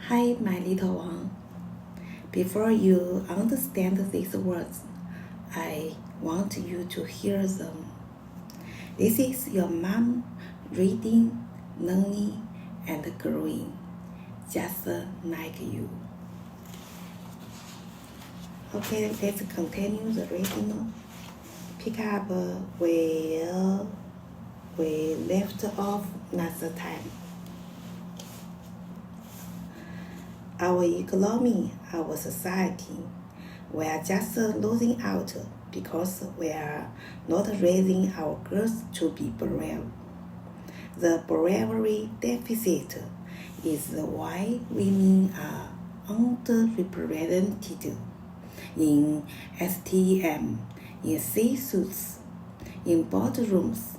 Hi, my little one. Before you understand these words, I want you to hear them. This is your mom reading, learning, and growing, just like you. Okay, let's continue the reading. Pick up where we left off last time. Our economy, our society, we are just losing out because we are not raising our girls to be brave. The bravery deficit is why women are underrepresented in STEM, in C-suites, in boardrooms,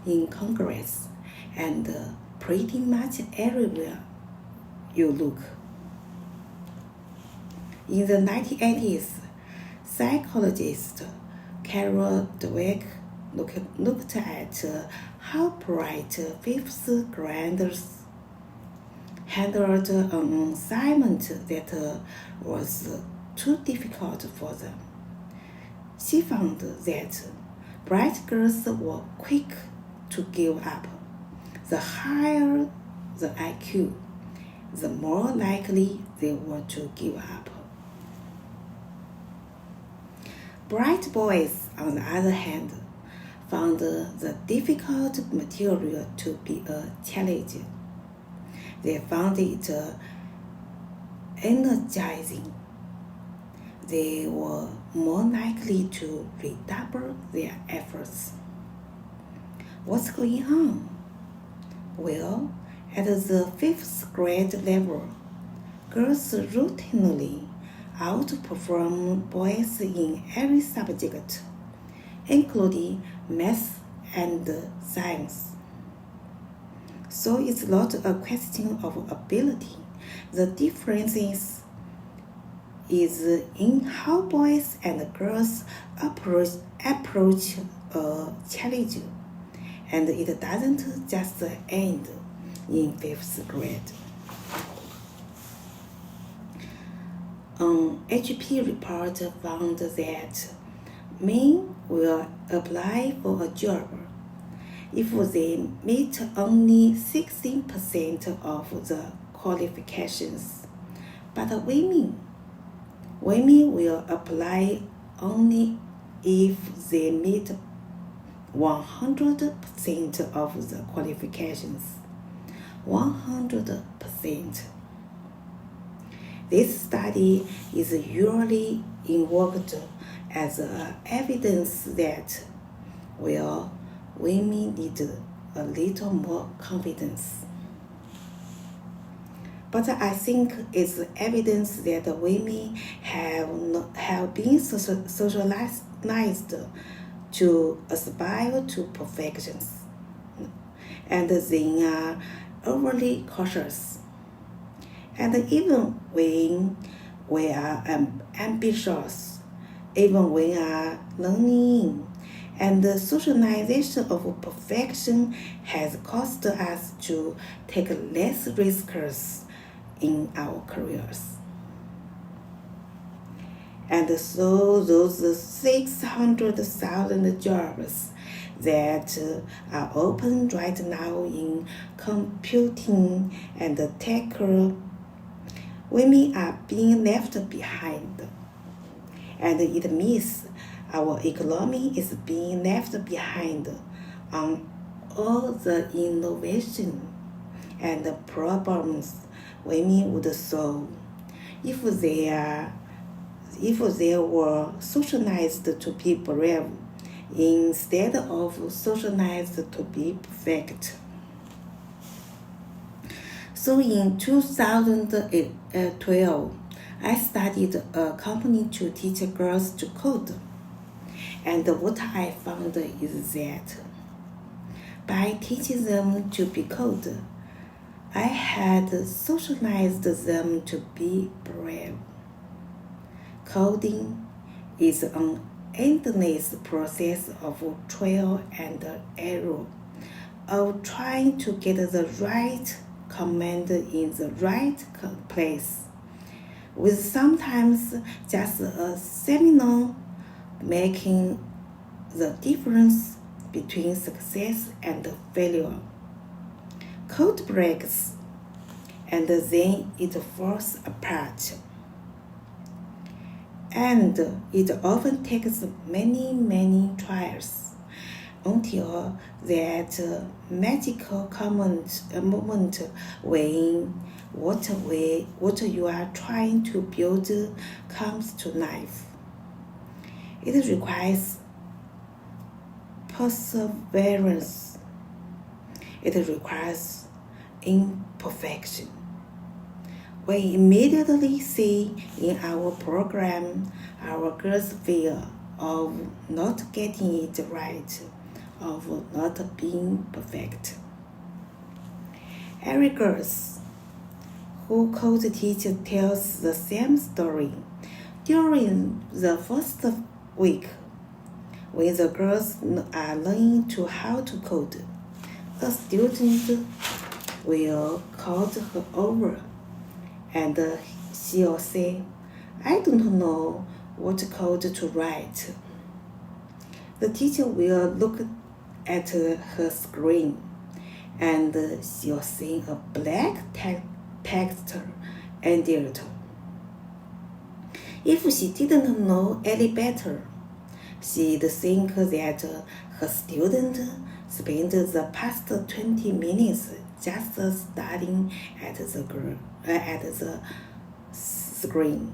in Congress, and pretty much everywhere you look. In the 1980s, psychologist Carol Dweck looked at how bright fifth graders handled an assignment that was too difficult for them. She found that bright girls were quick to give up. The higher the IQ, the more likely they were to give up. Bright boys, on the other hand, found the difficult material to be a challenge. They found it energizing. They were more likely to redouble their efforts. What's going on? Well, at the fifth grade level, girls routinely outperform boys in every subject, including math and science. So it's not a question of ability. The difference is in how boys and girls approach a challenge, and it doesn't just end in fifth grade. An HP report found that men will apply for a job if they meet only 16% of the qualifications, but women will apply only if they meet 100% of the qualifications. 100%. This study is usually invoked as evidence that, women need a little more confidence. But I think it's evidence that women have been socialized to aspire to perfection, and they are overly cautious. And even when we are ambitious, even when we are learning, and the socialization of perfection has caused us to take less risks in our careers. And so those 600,000 jobs that are open right now in computing and tech, women are being left behind. And it means our economy is being left behind on all the innovation and problems women would solve if they were socialized to be brave instead of socialized to be perfect. So in 2012, I started a company to teach girls to code. And what I found is that by teaching them to be code, I had socialized them to be brave. Coding is an endless process of trial and error, of trying to get the right command in the right place, with sometimes just a seminar making the difference between success and failure. Code breaks, and then it falls apart. And it often takes many trials until that magical moment when what you are trying to build comes to life. It requires perseverance. It requires imperfection. We immediately see in our program our girls' fear of not getting it right, of not being perfect. Every girl who code teacher tells the same story. During the first week, when the girls are learning how to code, a student will call her over, and she'll say, "I don't know what code to write." The teacher will look at her screen, and she'll see a black text under it. If she didn't know any better, she'd think that her student spent the past 20 minutes just staring at the screen.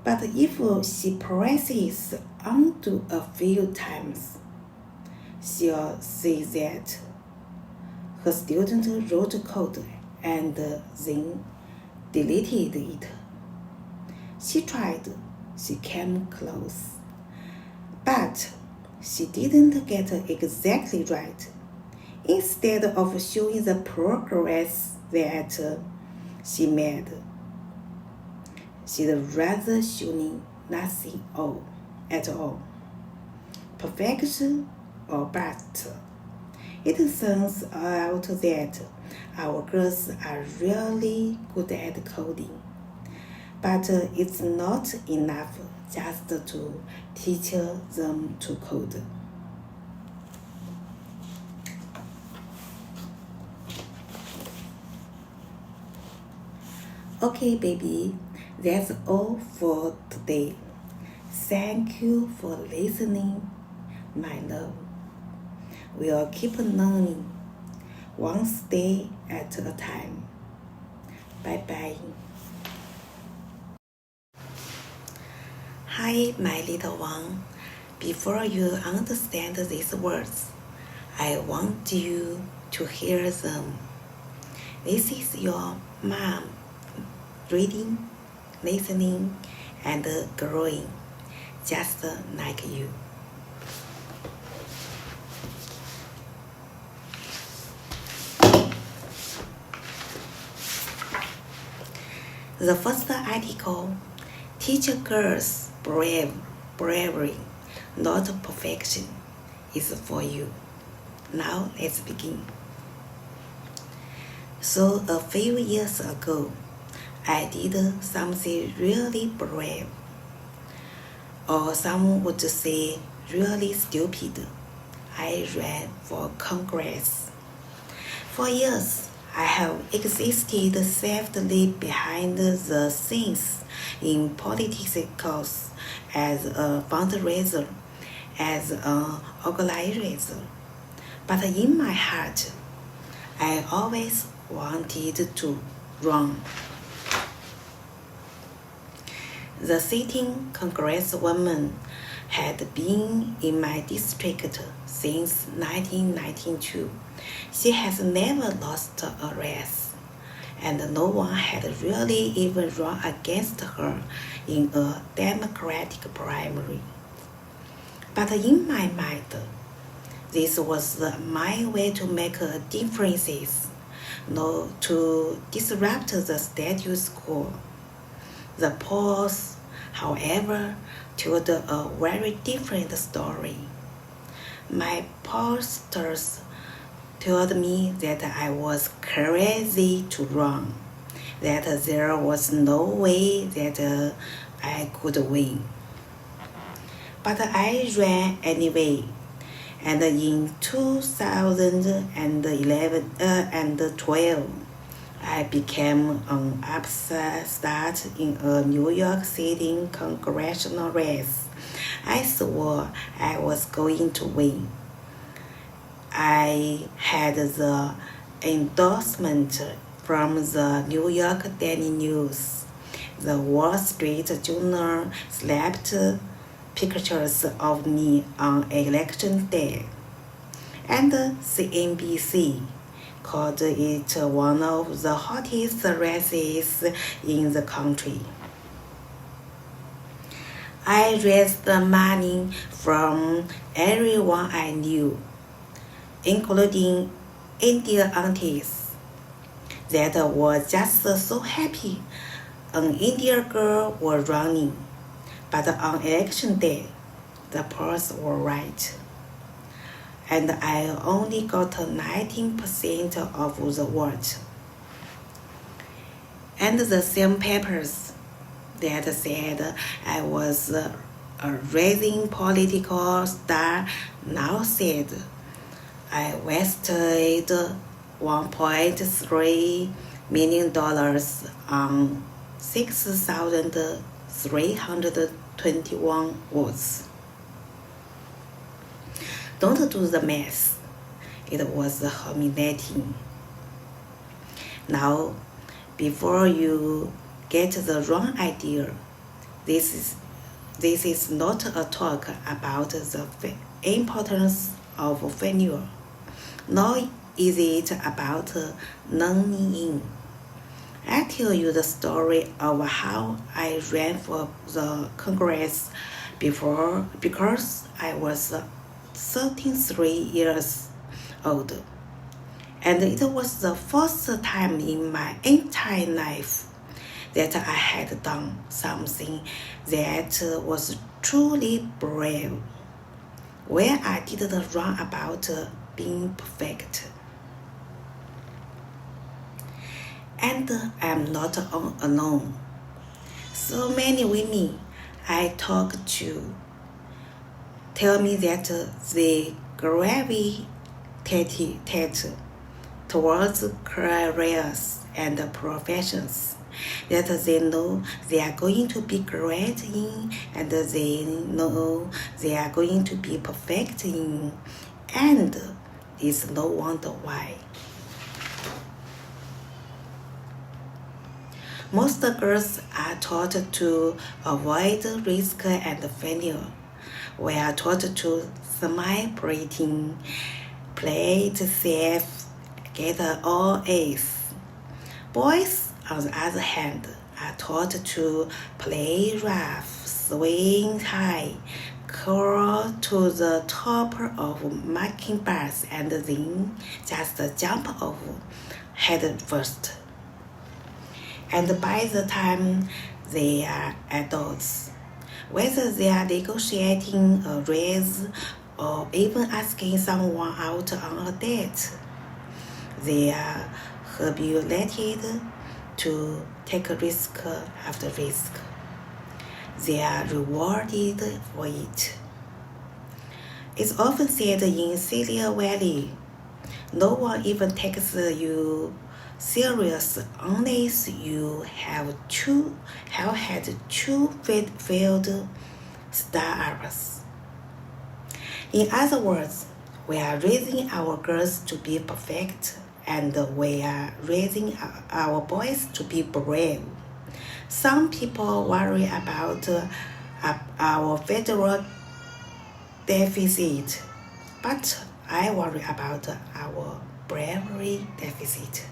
But if she presses undo a few times, she'll see that her student wrote code and then deleted it. She tried, she came close, but she didn't get exactly right. Instead of showing the progress that she made, she'd rather showing nothing at all. Perfection or bust. It turns out that our girls are really good at coding, but it's not enough just to teach them to code. Okay, baby, that's all for today. Thank you for listening, my love. We'll keep learning, one day at a time. Bye-bye. Hi, my little one. Before you understand these words, I want you to hear them. This is your mom reading, listening, and growing, just like you. The first article, Teach Girls Bravery, Not Perfection, is for you. Now let's begin. So a few years ago, I did something really brave, or some would say really stupid. I ran for Congress. For years, I have existed safely behind the scenes in politics as a fundraiser, as an organizer. But in my heart, I always wanted to run. The sitting congresswoman had been in my district since 1992. She has never lost a race, and no one had really even run against her in a Democratic primary. But in my mind, this was my way to make a difference, not to disrupt the status quo. The polls, however, told a very different story. My pollsters told me that I was crazy to run, that there was no way that I could win. But I ran anyway, and in 2011 and 12, I became an upstart in a New York City congressional race. I swore I was going to win. I had the endorsement from the New York Daily News. The Wall Street Journal slapped pictures of me on election day. And CNBC called it one of the hottest races in the country. I raised the money from everyone I knew, including Indian aunties that were just so happy an Indian girl was running. But on election day, the polls were right, and I only got 19% of the vote. And the same papers that said I was a rising political star now said I wasted $1.3 million on 6,321 votes. Don't do the math. It was humiliating. Now, before you get the wrong idea, this is not a talk about the importance of failure, nor is it about learning in. I tell you the story of how I ran for the Congress before because I was 33 years old, and it was the first time in my entire life that I had done something that was truly brave, where I didn't run about being perfect. And I'm not alone. So many women I talk to tell me that they gravitate towards careers and professions that they know they are going to be great in, and they know they are going to be perfect in, and it's no wonder why. Most girls are taught to avoid risk and failure. We are taught to smile pretty, play it safe, get all A's. Boys, on the other hand, are taught to play rough, swing high, crawl to the top of marking bars, and then just jump off head first. And by the time they are adults, whether they are negotiating a raise or even asking someone out on a date, they are habituated to take risk after risk. They are rewarded for it. It's often said in Silicon Valley, no one even takes you serious unless you have had two failed startups. In other words, we are raising our girls to be perfect, and we are raising our boys to be brave. Some people worry about our federal deficit, but I worry about our bravery deficit.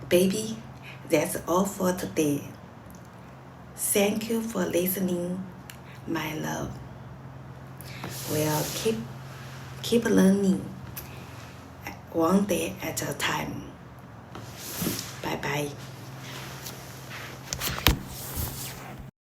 Baby, that's all for today. Thank you for listening, my love. We'll keep learning one day at a time. Bye bye.